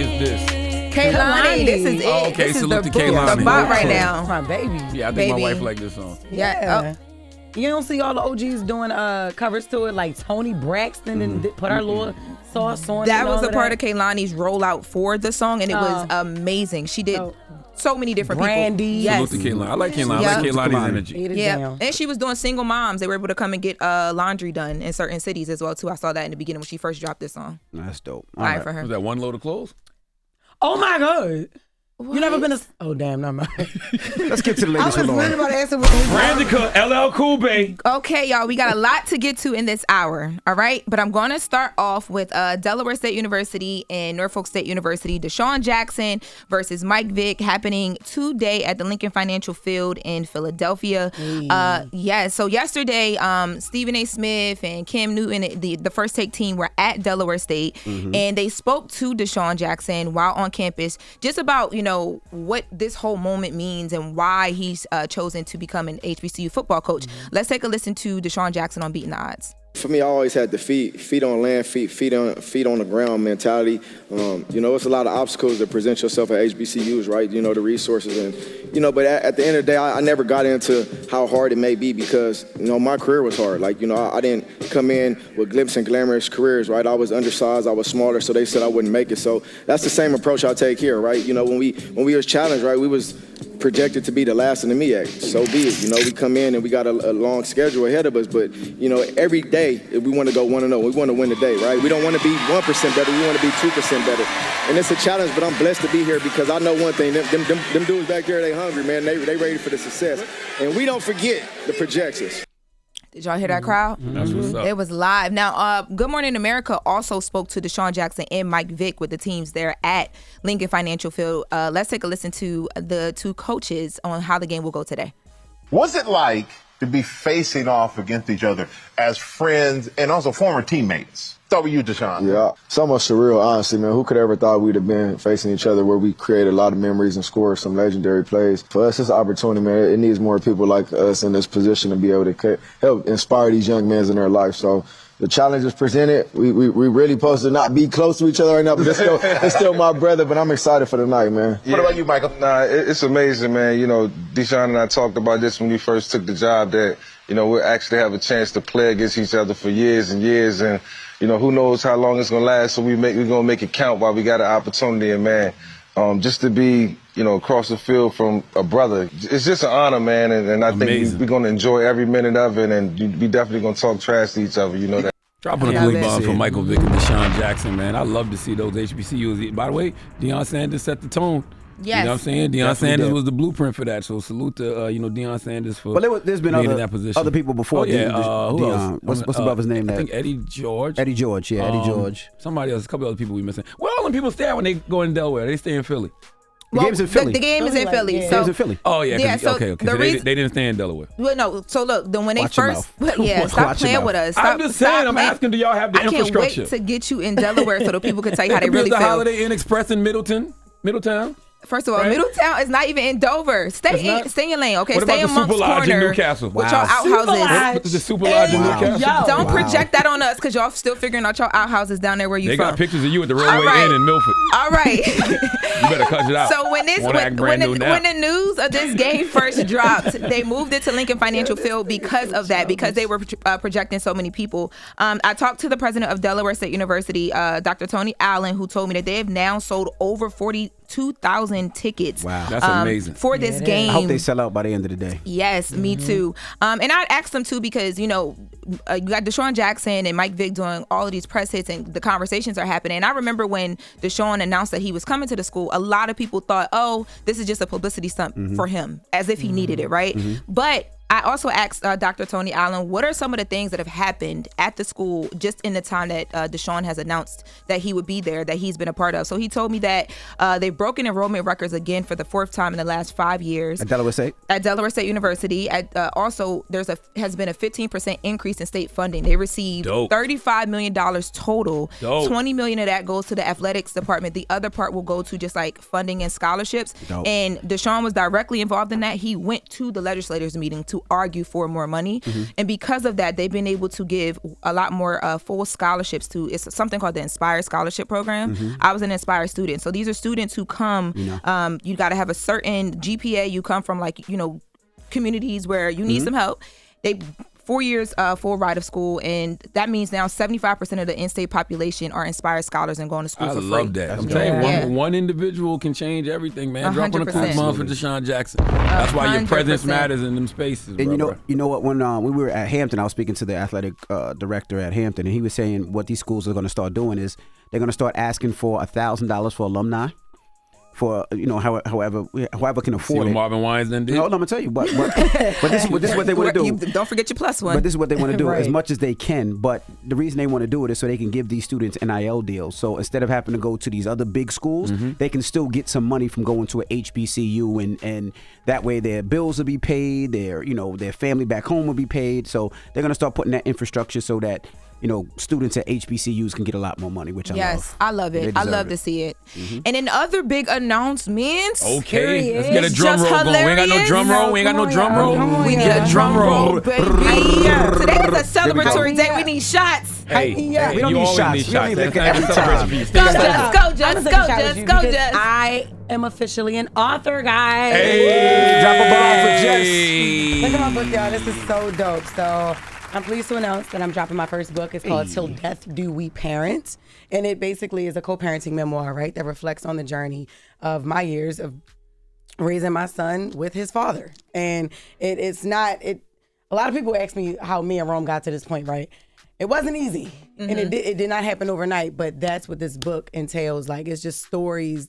is this? Kaylani, this is it. Oh, okay, this salute is to Kaylani. the bot right now. That's my baby. Yeah, I think my wife liked this song. Yeah. You don't see all the OGs doing covers to it, like Tony Braxton and put our little sauce on. That was a part of Kaylani's rollout for the song, and it was amazing. She did so many different Brandy. people. Salute to Kaylani. I like Kaylani. I like Kaylani's energy. Yeah, and she was doing single moms. They were able to come and get laundry done in certain cities as well too. I saw that in the beginning when she first dropped this song. That's dope. All right for her. Was that one load of clothes? Oh my God. What? You never been oh damn, never mind. Let's get to the ladies with Loren. Brandica, LL Cool Bay. Okay, y'all, we got a lot to get to in this hour, all right? But I'm going to start off with Delaware State University and Norfolk State University. DeSean Jackson versus Mike Vick happening today at the Lincoln Financial Field in Philadelphia. So yesterday, Stephen A. Smith and Cam Newton, the First Take team, were at Delaware State, and they spoke to DeSean Jackson while on campus just about, what this whole moment means and why he's chosen to become an HBCU football coach. Let's take a listen to DeSean Jackson on Beating the Odds. For me, I always had the feet on land, feet on the ground mentality. It's a lot of obstacles that present yourself at HBCUs, right? The resources and, but at the end of the day, I never got into how hard it may be because, my career was hard. Like, I didn't come in with glimpse and glamorous careers, right? I was undersized, I was smaller, so they said I wouldn't make it. So that's the same approach I take here, right? When we was challenged, right, we was projected to be the last in the MEAC. So be it. We come in and we got a long schedule ahead of us, but, every day we want to go 1-0. We want to win the day, right? We don't want to be 1% better. We want to be 2% better. And it's a challenge, but I'm blessed to be here because I know one thing. Them dudes back there, they hungry, man. They ready for the success. And we don't forget the projections. Did y'all hear that crowd? That's what's up. It was live. Now, Good Morning America also spoke to DeSean Jackson and Mike Vick with the teams there at Lincoln Financial Field. Let's take a listen to the two coaches on how the game will go today. What's it like to be facing off against each other as friends and also former teammates? Start with you, DeSean. Yeah, it's almost surreal, honestly, man. Who could ever thought we'd have been facing each other where we created a lot of memories and scored some legendary plays? For us, it's an opportunity, man. It needs more people like us in this position to be able to help inspire these young men in their life. So the challenge is presented. We really supposed to not be close to each other right now, but it's still my brother, but I'm excited for the night, man. What about you, Michael? Nah, it's amazing, man. DeSean and I talked about this when we first took the job that, we'll actually have a chance to play against each other for years and years. And, who knows how long it's going to last. So we're going to make it count while we got an opportunity. And, man, just to be, across the field from a brother, it's just an honor, man. And I think we're going to enjoy every minute of it. And we definitely going to talk trash to each other. That. Dropping a quick bomb for Michael Vick and DeSean Jackson, man. I love to see those HBCUs. By the way, Deion Sanders set the tone. Yes. You know what I'm saying? Deion Sanders was the blueprint for that. So salute to Deion Sanders for there's been being in that position. Other people before. Who Deion. else? What's the brother's name? I think Eddie George. Eddie George, yeah, Eddie George. Somebody else, a couple other people we missing. Where all them people stay at when they go in Delaware? They stay in Philly. The game's in Philly. The game is in Philly. The game's in Philly. Oh, yeah. So okay. So they didn't stay in Delaware. Well, no. So look, when they Watch your first, stop playing with us. I'm just saying. I'm asking, do y'all have the infrastructure? I can't wait to get you in Delaware so that people can tell you how they really the feel. Holiday Inn Express in Middletown. First of all, Middletown is not even in Dover. Stay in your lane, okay? What Stay about in the Monk's Super Lodge in Corner Newcastle? with your outhouses. The Super Lodge in Newcastle. Don't project that on us because y'all still figuring out your outhouses down there where you from. They got pictures of you at the Railway Inn in Milford. All right. You better cut it out. So when the news of this game first dropped, they moved it to Lincoln Financial Field because of that, because they were projecting so many people. I talked to the president of Delaware State University, Dr. Tony Allen, who told me that they have now sold over 42,000 tickets. Wow. That's amazing. For this game. I hope they sell out by the end of the day. Yes, me too. And I'd ask them too because, you got DeSean Jackson and Mike Vick doing all of these press hits and the conversations are happening. And I remember when DeSean announced that he was coming to the school, a lot of people thought, oh, this is just a publicity stunt for him, as if he needed it, right? But I also asked Dr. Tony Allen, what are some of the things that have happened at the school just in the time that DeSean has announced that he would be there, that he's been a part of? So he told me that they've broken enrollment records again for the fourth time in the last 5 years. At Delaware State? At Delaware State University. Also, has been a 15% increase in state funding. They received $35 million total. $20 million of that goes to the athletics department. The other part will go to just like funding and scholarships. And DeSean was directly involved in that. He went to the legislators meeting to argue for more money. And because of that, they've been able to give a lot more full scholarships to, it's something called the Inspire Scholarship Program. I was an Inspire student. So these are students who come, you got to have a certain GPA. You come from like, communities where you need some help. 4 years full ride of school, and that means now 75% of the in-state population are Inspired Scholars and going to school for free. I love that. I'm telling you, one individual can change everything, man. Drop on a cool month for DeSean Jackson. That's why your presence matters in them spaces. And you know what? When we were at Hampton, I was speaking to the athletic director at Hampton, and he was saying what these schools are going to start doing is they're going to start asking for $1,000 for alumni. For however can afford what it. Marvin Wines then did. No, I'm gonna tell you, but this is what they want to do. Don't forget your plus one. But this is what they want to do Right. as much as they can. But the reason they want to do it is so they can give these students NIL deals. So instead of having to go to these other big schools, they can still get some money from going to a HBCU, and that way their bills will be paid. Their family back home will be paid. So they're gonna start putting that infrastructure so that students at HBCUs can get a lot more money, which I love. Yes, I love it. I love to see it. And in other big announcements, Okay, let's get a drum Jess roll going. We ain't got no drum roll. We ain't got no drum roll. We need a drum roll. Baby. Today is a celebratory day. We need shots. Hey, we don't you need always shots. need We don't shots. need That's liquor not every a celebration time. for you. Go, Stick Jess. around. Go, I'm Jess. gonna Go, take a shot Jess. with you Go, because Jess. I am officially an author, guys. Hey, Drop a ball for Jess. Look at my book, y'all. This is so dope. So I'm pleased to announce that I'm dropping my first book. It's called Till Death Do We Parent. And it basically is a co-parenting memoir, right, that reflects on the journey of my years of raising my son with his father. And it's not, a lot of people ask me how me and Rome got to this point, right? It wasn't easy. And it did not happen overnight, but that's what this book entails. Like, it's just stories,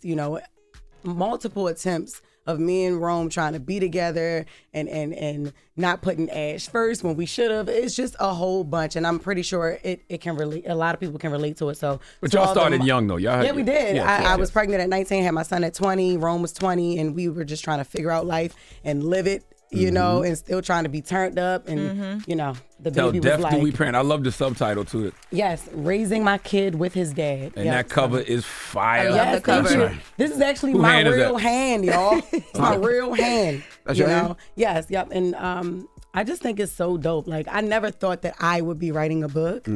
multiple attempts of me and Rome trying to be together and not putting Ash first when we should have. It's just a whole bunch, and I'm pretty sure it can relate. A lot of people can relate to it. So, But y'all started young though. Y'all had, yeah, we did. Yes, I was pregnant at 19, had my son at 20. Rome was 20, and we were just trying to figure out life and live it. And still trying to be turned up, and the Till baby death was do we like, parent. I love the subtitle to it. yes, raising my kid with his dad. And that cover is fire. love the cover. Thank you. This is actually Who my hand is real that? hand, y'all. It's my real hand. That's your hand? Yes, yep. And I just think it's so dope. Like, I never thought that I would be writing a book.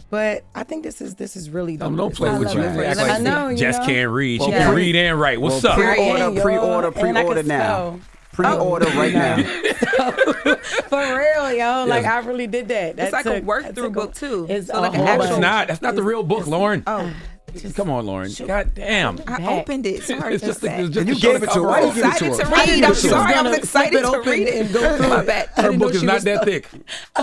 But I think this is really dope. Don't play I with love you. it. Act I like know, Jess can't read. She Well, can read and write. What's up? Pre-order And I can now. spell. Pre-order right now. For real, yo. Like, I really did that. It's like a work-through book, too. It's So like a an whole actual- It's bunch. not. That's not the real book, Lauren. Oh, Come on, Lauren. God damn. I opened it. Sorry, It's just bad. just And you to show gave the it to her. cover Why off. you give it to Excited to her? read. I'm She was sorry. gonna I'm excited flip it to open read it. and go through My it. bad. Her book is not that thick.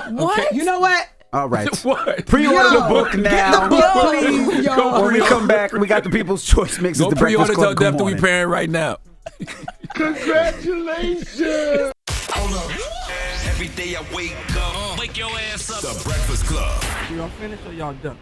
What? You know what? All right. What? Pre-order the book now. Please, yo. When we come back, we got the People's Choice mixes. Go the Breakfast pre-order Till Club. Good Death Do We morning. Parent right now. Congratulations. Hold up. Every day I wake up. Wake your ass up. The Breakfast Club. Y'all finished or y'all done?